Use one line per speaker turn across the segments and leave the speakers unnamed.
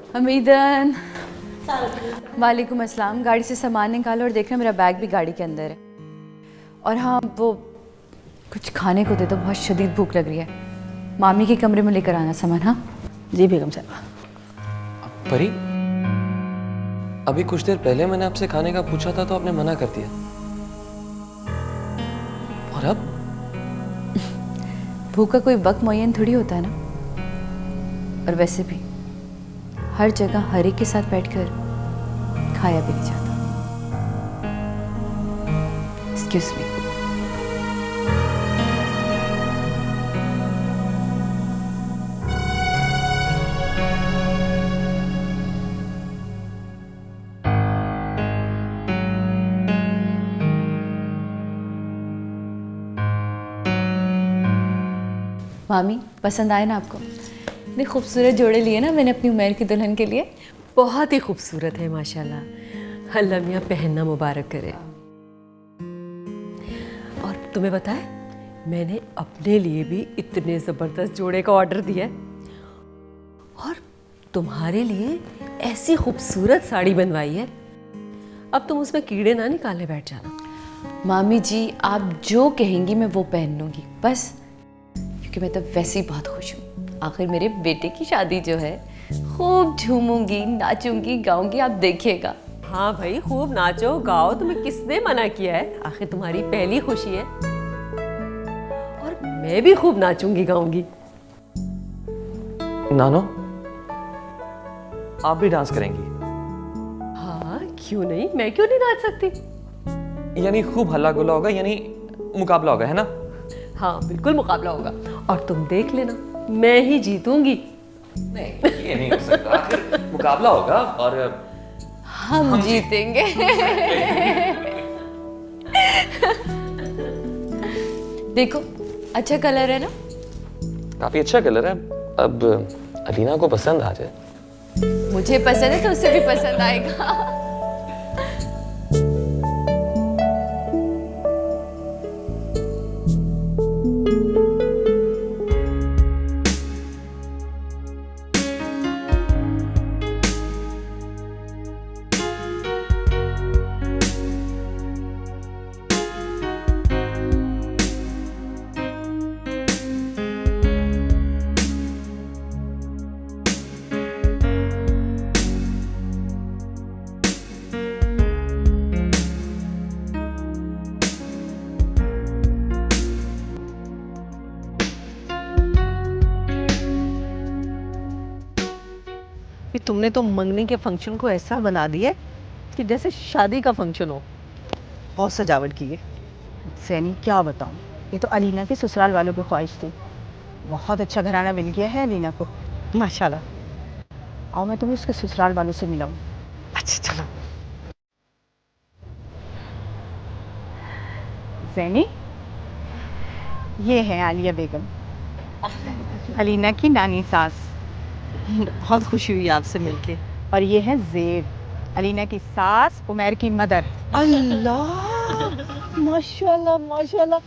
हमीदन। वालेकुम अस्सलाम। गाड़ी से सामान निकालो और देखना मेरा बैग भी गाड़ी के अंदर है। और हाँ, वो कुछ खाने को दे दो, बहुत शदीद भूख लग रही है। मामी के कमरे में लेकर आना सामान। हाँ
जी बेगम साहब।
परी, अभी कुछ देर पहले मैंने आपसे खाने का पूछा था तो आपने मना कर दिया, और अब?
भूख का कोई वक्त मुअय्यन थोड़ी होता है ना। और वैसे भी हर जगह हर एक के साथ बैठकर खाया भी नहीं जाता। Excuse me. मामी, पसंद आए ना आपको? इतने खूबसूरत जोड़े लिए ना मैंने अपनी उमर की दुल्हन के लिए।
बहुत ही खूबसूरत है माशाल्लाह। अल्लाह मियाँ पहनना मुबारक करे। और तुम्हें पता है, मैंने अपने लिए भी इतने ज़बरदस्त जोड़े का ऑर्डर दिया है, और तुम्हारे लिए ऐसी खूबसूरत साड़ी बनवाई है। अब तुम उसमें कीड़े ना निकालने बैठ जाना।
मामी जी, आप जो कहेंगी मैं वो पहन लूँगी बस, क्योंकि मैं तो वैसे ही बहुत खुश हूँ। आखिर मेरे बेटे की शादी जो है, खूब झूमूंगी, नाचूंगी, गाऊंगी, आप देखिएगा।
हाँ भाई, खूब नाचो गाओ, तुम्हें किसने मना किया है? आखिर तुम्हारी पहली खुशी है। और मैं भी खूब नाचूंगी गाऊंगी।
नानो, आप भी डांस करेंगी?
हाँ क्यों नहीं, मैं क्यों नहीं नाच सकती?
यानी खूब हल्ला गुल्ला होगा, यानी मुकाबला होगा, है ना?
हाँ बिल्कुल मुकाबला होगा, और तुम देख लेना, मैं ही जीतूंगी।
नहीं, ये नहीं हो सकता। आखिर मुकाबला होगा और
हम जीतेंगे। देखो, अच्छा कलर है ना?
काफी अच्छा कलर है। अब अलीना को पसंद आ जाए।
मुझे पसंद है तो उसे भी पसंद आएगा।
कि तुमने तो मंगनी के फंक्शन को ऐसा बना दिया कि जैसे शादी का फंक्शन हो। बहुत सजावट की है।
सैनी क्या बताऊं, ये तो अलीना के ससुराल वालों की ख्वाहिश थी। बहुत अच्छा घराना मिल गया है अलीना को, माशाल्लाह। और मैं तुम्हें उसके ससुराल वालों से मिलाऊं।
अच्छा चलो।
सैनी, ये है आलिया बेगम, अलीना की नानी सास।
बहुत खुशी हुई आपसे मिलके।
और ये है ज़ेब, अलीना की सास, उमर की मदर।
अल्लाह, माशाल्लाह माशाल्लाह।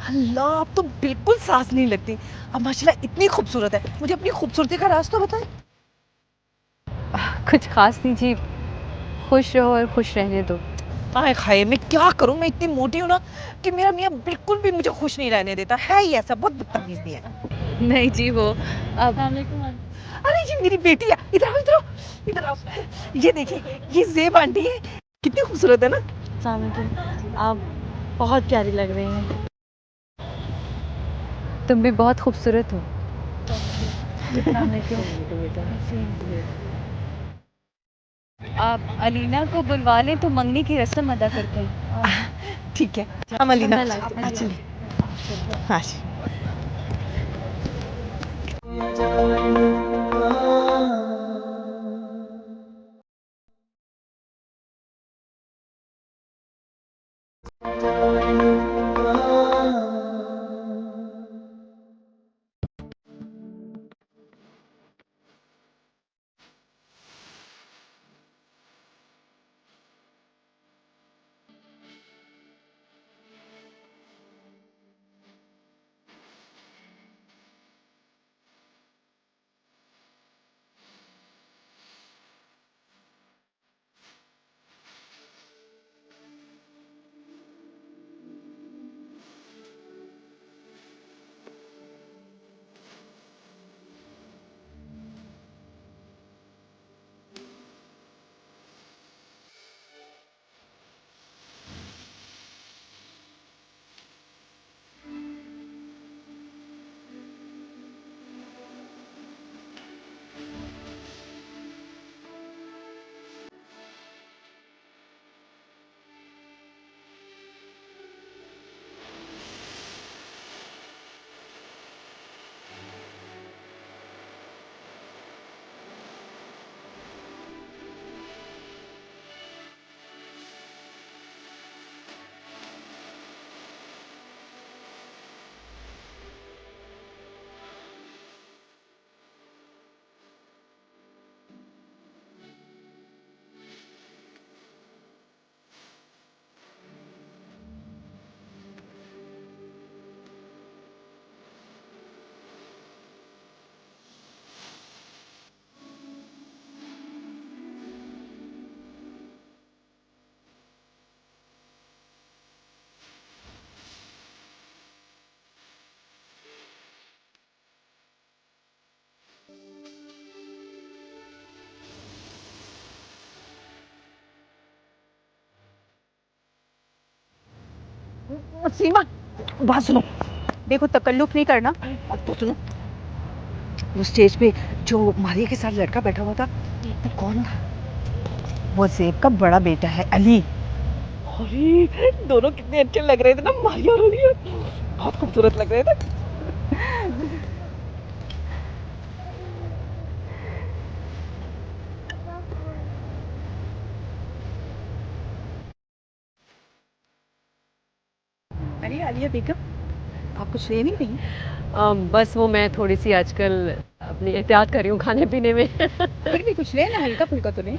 अल्लाह, आप तो बिल्कुल सास नहीं लगती। अब माशाल्लाह इतनी खूबसूरत है। मुझे अपनी खूबसूरती का राज तो बताएं।
कुछ खास नहीं जी, खुश रहो और खुश रहने दो।
आए खाए, मैं क्या करूं? मैं इतनी मोटी हूं ना कि मेरा मियाँ बिल्कुल भी मुझे खुश नहीं रहने देता है। ही ऐसा बहुत बदतमीज भी है।
नहीं जी, वो अब
अरे ये मेरी बेटी है। इधर आओ इधर आओ इधर आओ। ये देखिए, ये ज़ेब आंटी है। कितनी खूबसूरत है ना।
आप बहुत प्यारी लग रही हैं।
तुम भी बहुत खूबसूरत हो। आप अलीना को बुलवा लें तो मंगनी की रस्म अदा करते हैं।
ठीक है, हम अलीना चलिए। हाँ जी।
सीमा बात सुनो, देखो तकल्लुफ नहीं करना। तो सुनो, वो स्टेज पे जो मारिया के साथ लड़का बैठा हुआ था वो कौन था? वो ज़ेब का बड़ा बेटा है, अली। अरे दोनों कितने अच्छे लग रहे थे ना, मारिया और अली, बहुत खूबसूरत लग रहे थे। अरे आलिया बेगम, आप कुछ ले नहीं रही?
बस वो मैं थोड़ी सी आजकल अपनी एहतियात कर रही हूँ खाने पीने में।
फिर भी कुछ लेना, हल्का फुल्का तो नहीं।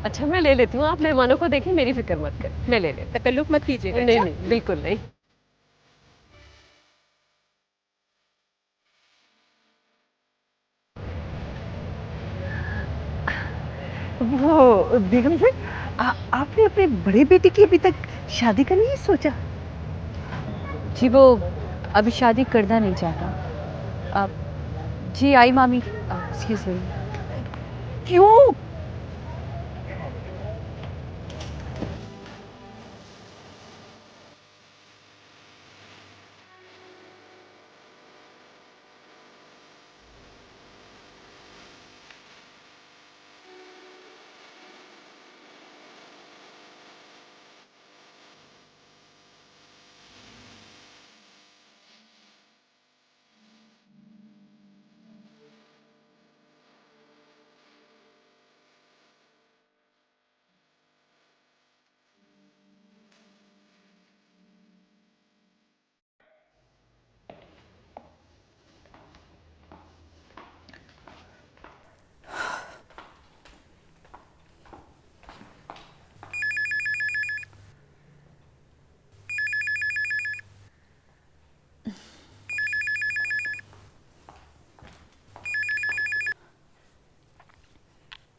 अच्छा मैं ले लेती हूँ, आप मेहमानों को देखें, मेरी फिक्र मत कर, मैं ले लेती
तकल्लुफ मत कीजिएगा।
हूँ। नहीं नहीं बिल्कुल नहीं।
वो बेगम से आपने अपने बड़े बेटे की अभी तक शादी का नहीं सोचा?
जी वो अभी शादी करना नहीं चाहता। अब जी आई मामी, एक्सक्यूज मी।
क्यों?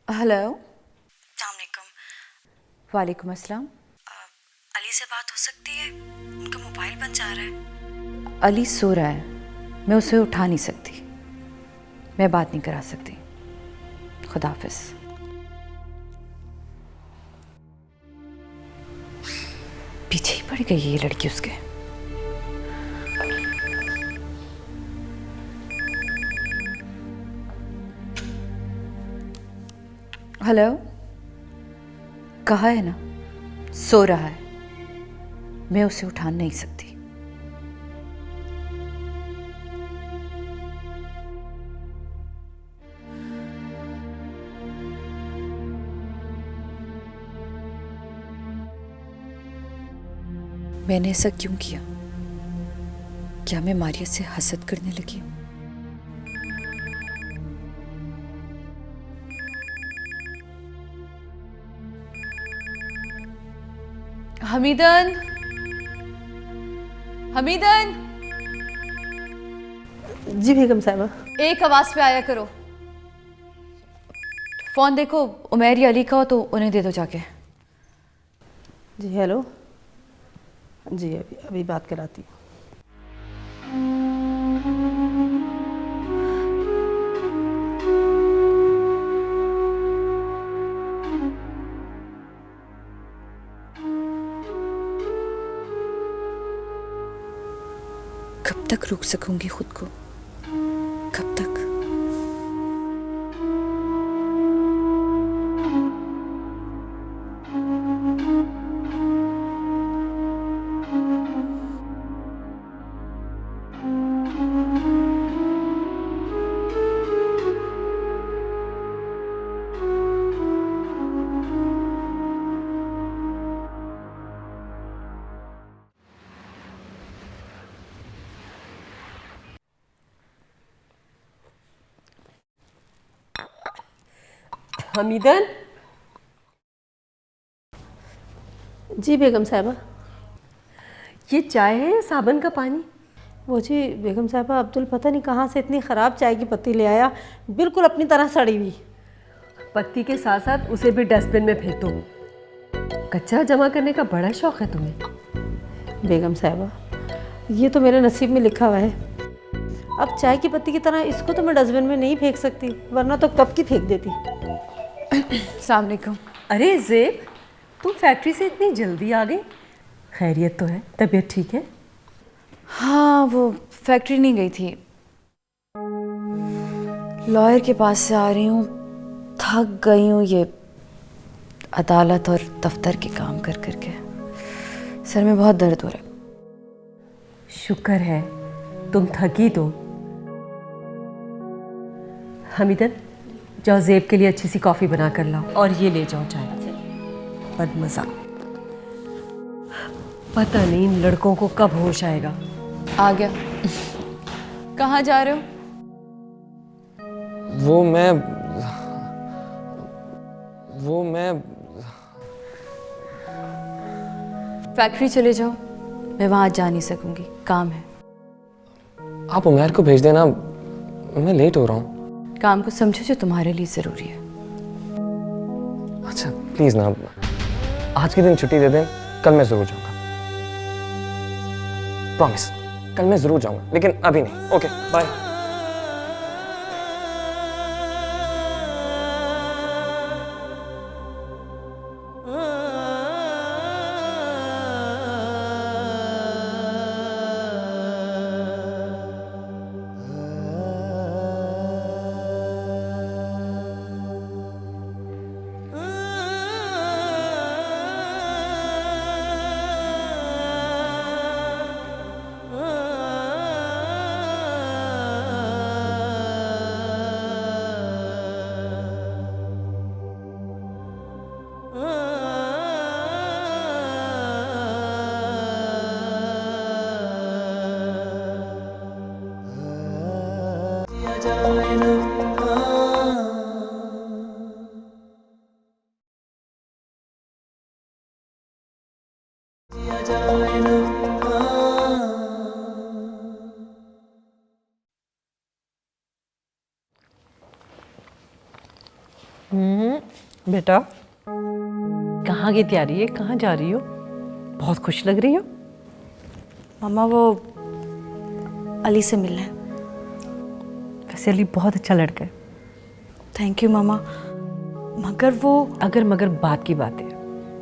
हेलो।
अस्सलामुअलैकुम।
वालेकुम अस्सलाम।
अली से बात हो सकती है? उनका मोबाइल बंद जा रहा है।
अली सो रहा है, मैं उसे उठा नहीं सकती, मैं बात नहीं करा सकती। खुदा हाफिज। पीछे ही पड़ गई ये लड़की उसके। हेलो। कहा है ना, सो रहा है, मैं उसे उठा नहीं सकती। मैंने ऐसा क्यों किया? क्या मैं मारिया से हसद करने लगी हूं? हमीदन, हमीदन,
जी बेगम साहिबा।
एक आवाज पे आया करो। फोन देखो, उमैर या अली का हो तो उन्हें दे दो जाके।
जी हेलो। जी अभी अभी बात कराती हूँ।
कब तक रोक सकूंगी खुद को? कब तक?
हमीदन। जी बेगम साहिबा। ये चाय है या साबन का पानी?
वो जी बेगम साहबा, अब्दुल पता नहीं कहाँ से इतनी ख़राब चाय की पत्ती ले आया, बिल्कुल अपनी तरह सड़ी हुई।
पत्ती के साथ साथ उसे भी डस्टबिन में फेंक दो। कचरा जमा करने का बड़ा शौक है तुम्हें।
बेगम साहबा, ये तो मेरे नसीब में लिखा हुआ है। अब चाय की पत्ती की तरह इसको तो मैं डस्टबिन में नहीं फेंक सकती, वरना तो कब की फेंक देती।
अस्सलाम वालेकुम।
अरे ज़ेब, तुम फैक्ट्री से इतनी जल्दी आ गई? खैरियत तो है? तबीयत ठीक है?
हाँ, वो फैक्ट्री नहीं गई थी, लॉयर के पास से आ रही हूँ, थक गई हूँ ये अदालत और दफ्तर के काम कर करके। सर में बहुत दर्द हो रहा है।
शुक्र है तुम थकी तो। हमीदन, जाओ ज़ेब के लिए अच्छी सी कॉफ़ी बना कर लाओ और ये ले जाओ चाय। बदमज़ा, पता नहीं इन लड़कों को कब होश आएगा।
आ गया। कहाँ जा रहे हो?
वो मैं
फैक्ट्री चले जाओ, मैं वहाँ जा नहीं सकूंगी, काम है।
आप उमैर को भेज देना, मैं लेट हो रहा हूँ।
काम को समझो जो तुम्हारे लिए ज़रूरी है।
अच्छा प्लीज़ ना, आज के दिन छुट्टी दे दें, कल मैं ज़रूर जाऊँगा। प्रॉमिस, कल मैं ज़रूर जाऊँगा, लेकिन अभी नहीं। Okay bye.
बेटा, कहाँ की तैयारी है? कहाँ जा रही हो? बहुत खुश लग रही हो।
मम्मा वो अली से मिलना है।
वैसे अली बहुत अच्छा लड़का है।
थैंक यू मामा, मगर वो
अगर मगर बात की बात है,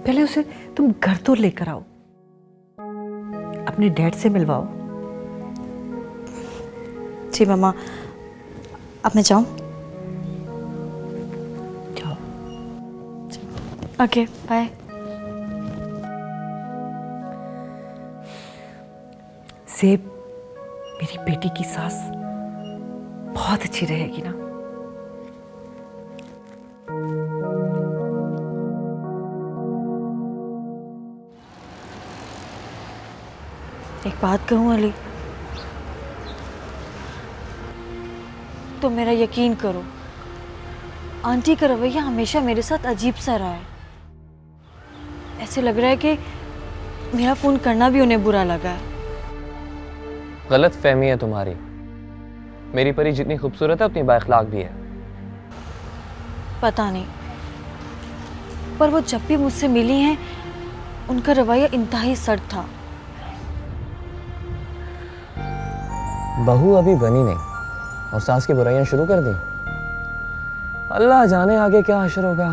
पहले उसे तुम घर तो लेकर आओ, अपने डैड से मिलवाओ।
जी मामा, अब मैं जाऊँ?
जाओ।
Okay bye.
ज़ेब, मेरी बेटी की सास बहुत अच्छी रहेगी ना?
एक बात कहूँ अली, तो मेरा यकीन करो, आंटी का रवैया हमेशा मेरे साथ अजीब सा रहा है। ऐसे लग रहा है कि मेरा फ़ोन करना भी उन्हें बुरा लगा है।
गलत फहमी है तुम्हारी। मेरी परी जितनी खूबसूरत है उतनी बाअखलाक भी है।
पता नहीं, पर वो जब भी मुझसे मिली हैं, उनका रवैया इंतहाई सख्त था।
बहू अभी बनी नहीं और सास की बुराइयां शुरू कर दी। अल्लाह जाने आगे क्या हश्र होगा।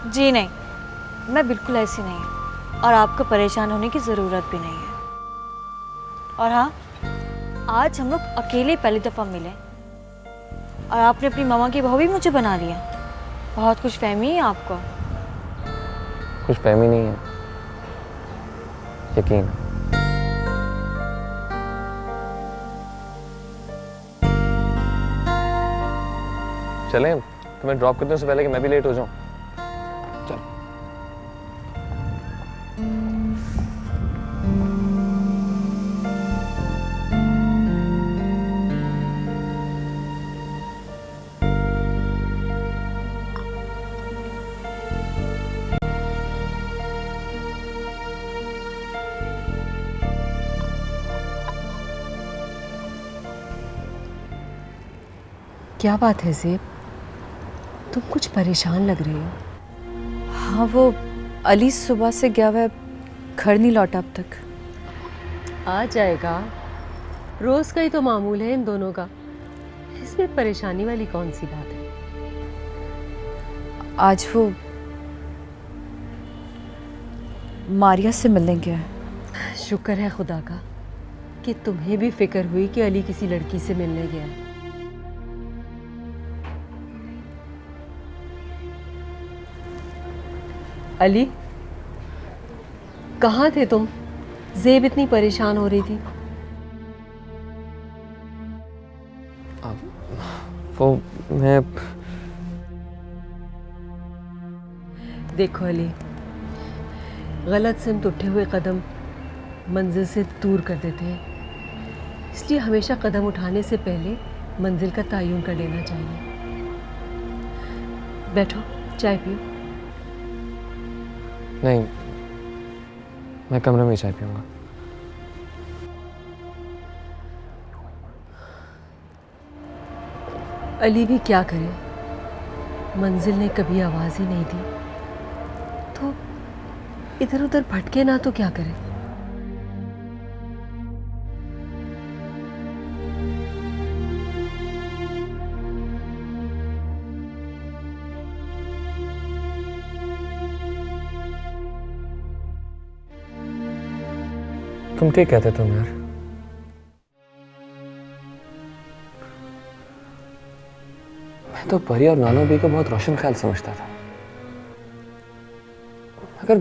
जी नहीं, मैं बिल्कुल ऐसी नहीं हूँ और आपको परेशान होने की ज़रूरत भी नहीं है। और हाँ, आज हम लोग अकेले पहली दफ़ा मिले और आपने अपनी मामा की बहू भी मुझे बना लिया। बहुत कुछ फहमी है आपको।
कुछ फहमी नहीं है, यकीन। चलें, तुम्हें ड्रॉप करने से पहले कि मैं भी लेट हो जाऊं। चल।
क्या बात है ज़ेब, तुम कुछ परेशान लग रही हो।
हाँ, वो अली सुबह से गया हुआ है, घर नहीं लौटा अब तक।
आ जाएगा, रोज़ का ही तो मामूल है इन दोनों का। इसमें परेशानी वाली कौन सी बात है?
आज वो मारिया से मिलने गया है।
शुक्र है खुदा का कि तुम्हें भी फिक्र हुई कि अली किसी लड़की से मिलने गया है। अली, कहाँ थे तुम? ज़ेब इतनी परेशान हो रही थी।
वो मैं
देखो अली, गलत सिमत उठे हुए कदम मंजिल से दूर कर देते हैं, इसलिए हमेशा कदम उठाने से पहले मंजिल का तयन कर लेना चाहिए। बैठो, चाय पियो।
नहीं, मैं कमरे में ही चाय पीऊंगा।
अली भी क्या करे, मंजिल ने कभी आवाज़ ही नहीं दी, तो इधर उधर भटके ना तो क्या करे।
तुम ठीक कहते तुम यार। मैं तो परी और नानो भी को बहुत रोशन ख्याल समझता था, मगर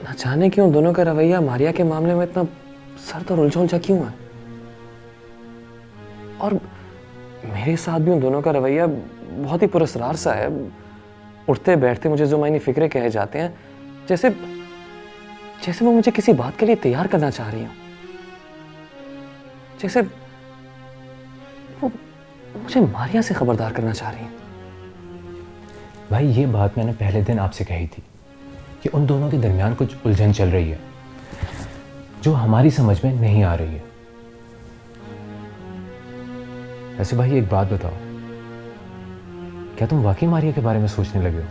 न जाने क्यों दोनों का रवैया मारिया के मामले में इतना सर्द और उलझा क्यों है। और मेरे साथ भी उन दोनों का रवैया बहुत ही पुरस्कार सा है। उठते बैठते मुझे जो मायने फिक्रे कहे जाते हैं, जैसे जैसे वो मुझे किसी बात के लिए तैयार करना चाह रही हूं, जैसे वो मुझे मारिया से खबरदार करना चाह रही है।
भाई ये बात मैंने पहले दिन आपसे कही थी कि उन दोनों के दरमियान कुछ उलझन चल रही है जो हमारी समझ में नहीं आ रही है। वैसे भाई एक बात बताओ, क्या तुम वाकई मारिया के बारे में सोचने लगे हो?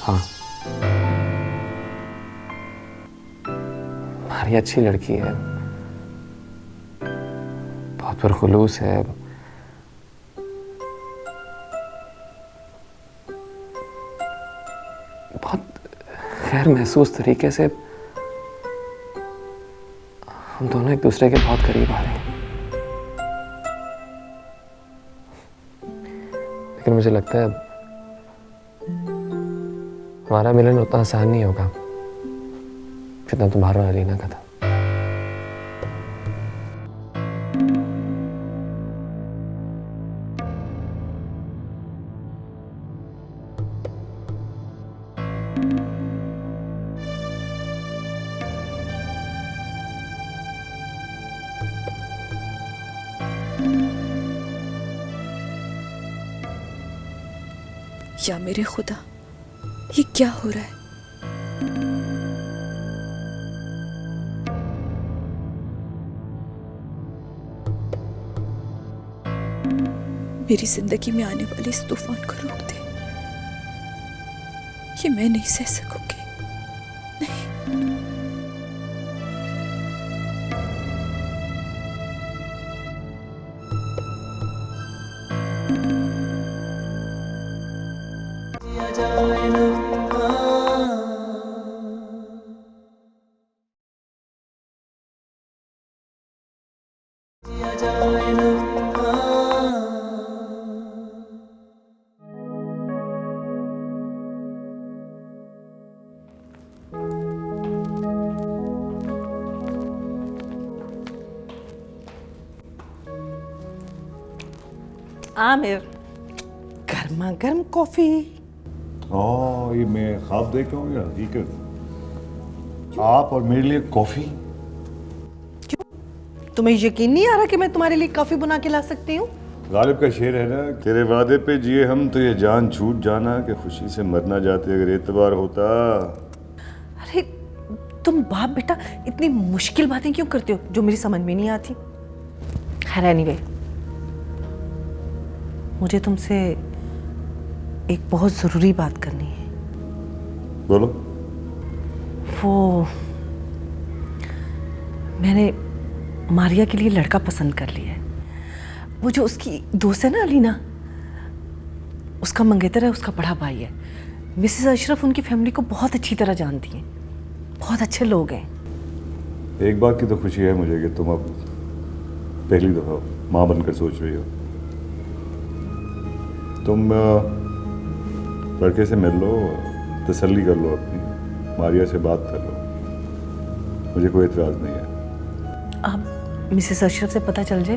हाँ, मारिया अच्छी लड़की है, बहुत पुरखुलूस है, बहुत खैर महसूस तरीके से हम दोनों एक दूसरे के बहुत करीब आ रहे हैं। लेकिन मुझे लगता है हमारा मिलन उतना आसान नहीं होगा जितना तुम्हारा और अलीना का था।
या मेरे खुदा, ये क्या हो रहा है? मेरी जिंदगी में आने वाले इस तूफान को रोक दे, ये मैं नहीं सह सकूंगी। नहीं।
आमिर, गर्मा गर्म कॉफी।
ये मैं ख्वाब देख रहा हूँ या हकीकत? आप और मेरे लिए कॉफी?
तुम्हें यकीन नहीं आ रहा कि मैं तुम्हारे लिए कॉफी बना के ला सकती हूँ?
गालिब का शेर है ना, तेरे वादे पे जिए हम तो ये जान छूट जाना कि खुशी से मरना जाते अगर एतबार होता।
अरे तुम बाप बेटा इतनी मुश्किल बातें क्यों करते हो जो मेरी समझ में नहीं आती। खैर एनीवे, मुझे तुमसे एक बहुत ज़रूरी बात करनी है।
बोलो।
वो मैंने मारिया के लिए लड़का पसंद कर लिया है। वो जो उसकी दोस्त है ना अलीना, उसका मंगेतर है, उसका बड़ा भाई है। मिसेस अशरफ उनकी फैमिली को बहुत अच्छी तरह जानती हैं, बहुत अच्छे लोग हैं।
एक बात की तो खुशी है मुझे कि तुम अब पहली दफ़ा माँ बनकर सोच रही हो। तुम लड़के से मिल लो, तसल्ली कर लो अपनी, मारिया से बात कर लो, मुझे कोई एतराज़ नहीं है।
अब मिसेस अशरफ से पता चल जाए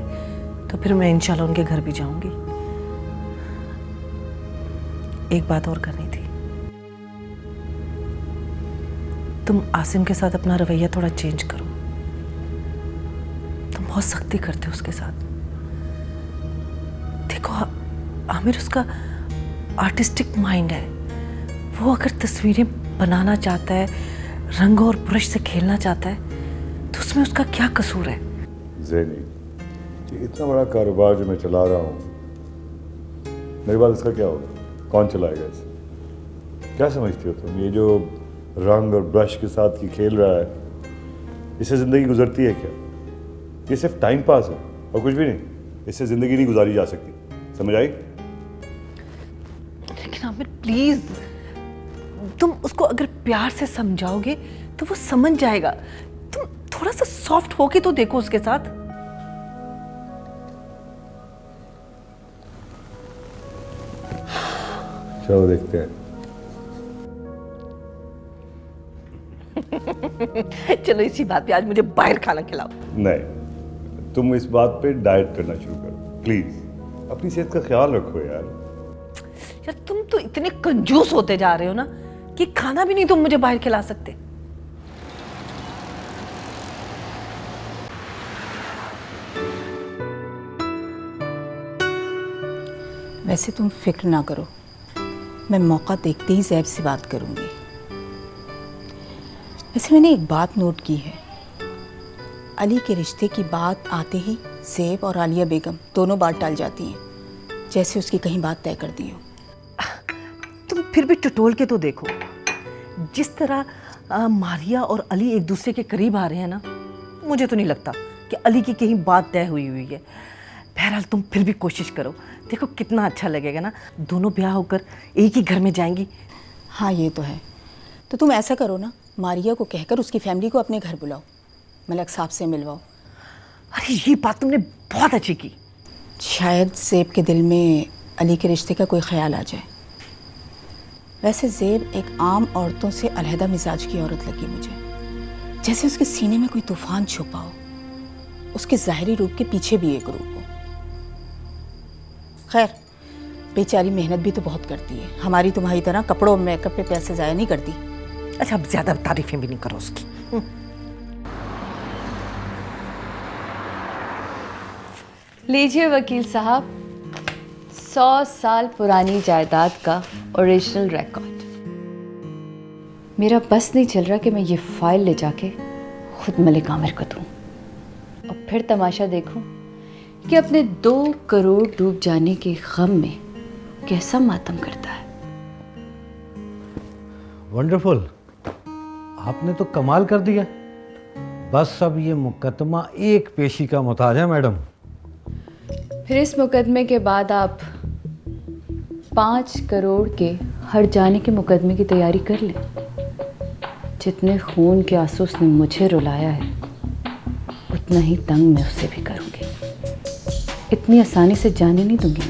तो फिर मैं इंशाल्लाह उनके घर भी जाऊंगी। एक बात और करनी थी, तुम आसिम के साथ अपना रवैया थोड़ा चेंज करो। तुम बहुत सख्ती करते हो उसके साथ। देखो आमिर उसका आर्टिस्टिक माइंड है, वो अगर तस्वीरें बनाना चाहता है, रंग और ब्रश से खेलना चाहता है, तो उसमें उसका क्या कसूर है?
ज़ैनी, ये इतना बड़ा कारोबार जो मैं चला रहा हूँ, मेरे बाद इसका क्या होगा? कौन चलाएगा इसे? क्या समझती हो तुम? ये जो रंग और ब्रश के साथ की खेल रहा है, इससे ज़िंदगी गुजरती है क्या? ये सिर्फ टाइम पास है और कुछ भी नहीं। इससे ज़िंदगी नहीं गुजारी जा सकती, समझ आई?
लेकिन आमिर प्लीज, तुम उसको अगर प्यार से समझाओगे तो वो समझ जाएगा। तुम थोड़ा सा सॉफ्ट होके तो देखो उसके साथ।
चलो देखते हैं।
चलो इसी बात पे आज मुझे बाहर खाना खिलाओ।
नहीं, तुम इस बात पे डाइट करना शुरू करो प्लीज। अपनी सेहत का ख्याल रखो यार।
यार तुम तो इतने कंजूस होते जा रहे हो ना कि खाना भी नहीं तुम मुझे बाहर खिला सकते।
वैसे तुम फिक्र ना करो, मैं मौका देखते ही ज़ैब से बात करूंगी। वैसे मैंने एक बात नोट की है, अली के रिश्ते की बात आते ही ज़ैब और आलिया बेगम दोनों बात टाल जाती हैं, जैसे उसकी कहीं बात तय कर दी हो।
तुम फिर भी टटोल के तो देखो, जिस तरह मारिया और अली एक दूसरे के करीब आ रहे हैं ना, मुझे तो नहीं लगता कि अली की कहीं बात तय हुई है। बहरहाल तुम फिर भी कोशिश करो, देखो कितना अच्छा लगेगा ना, दोनों ब्याह होकर एक ही घर में जाएंगी।
हाँ ये तो है। तो तुम ऐसा करो ना, मारिया को कहकर उसकी फैमिली को अपने घर बुलाओ, मलक साहब से मिलवाओ।
अरे ये बात तुमने बहुत अच्छी की।
शायद ज़ेब के दिल में अली के रिश्ते का कोई ख्याल आ जाए। वैसे ज़ेब एक आम औरतों से अलहदा मिजाज की औरत लगी मुझे, जैसे उसके सीने में कोई तूफान छुपा हो, उसके ज़ाहिरी रूप के पीछे भी एक रूप हो। खैर बेचारी मेहनत भी तो बहुत करती है, हमारी तुम्हारी तरह कपड़ों और मेकअप पे पैसे ज़ाया नहीं करती।
अच्छा अब ज़्यादा तारीफें भी नहीं करो उसकी।
लीजिए वकील साहब, 100 साल पुरानी जायदाद का ओरिजिनल रिकॉर्ड। मेरा बस नहीं चल रहा कि मैं ये फाइल ले जाके खुद मलिक आमिर को दूँ और फिर तमाशा देखूं कि अपने 2 करोड़ डूब जाने के गम में कैसा मातम करता है।
वंडरफुल, आपने तो कमाल कर दिया। बस अब ये मुकदमा एक पेशी का मोहताज है मैडम।
फिर इस मुकदमे के बाद आप 5 करोड़ के हट जाने के मुकदमे की तैयारी कर लें। जितने खून के आंसू उसने मुझे रुलाया है, उतना ही तंग मैं उससे भी करूँगी। इतनी आसानी से जाने नहीं दूंगी।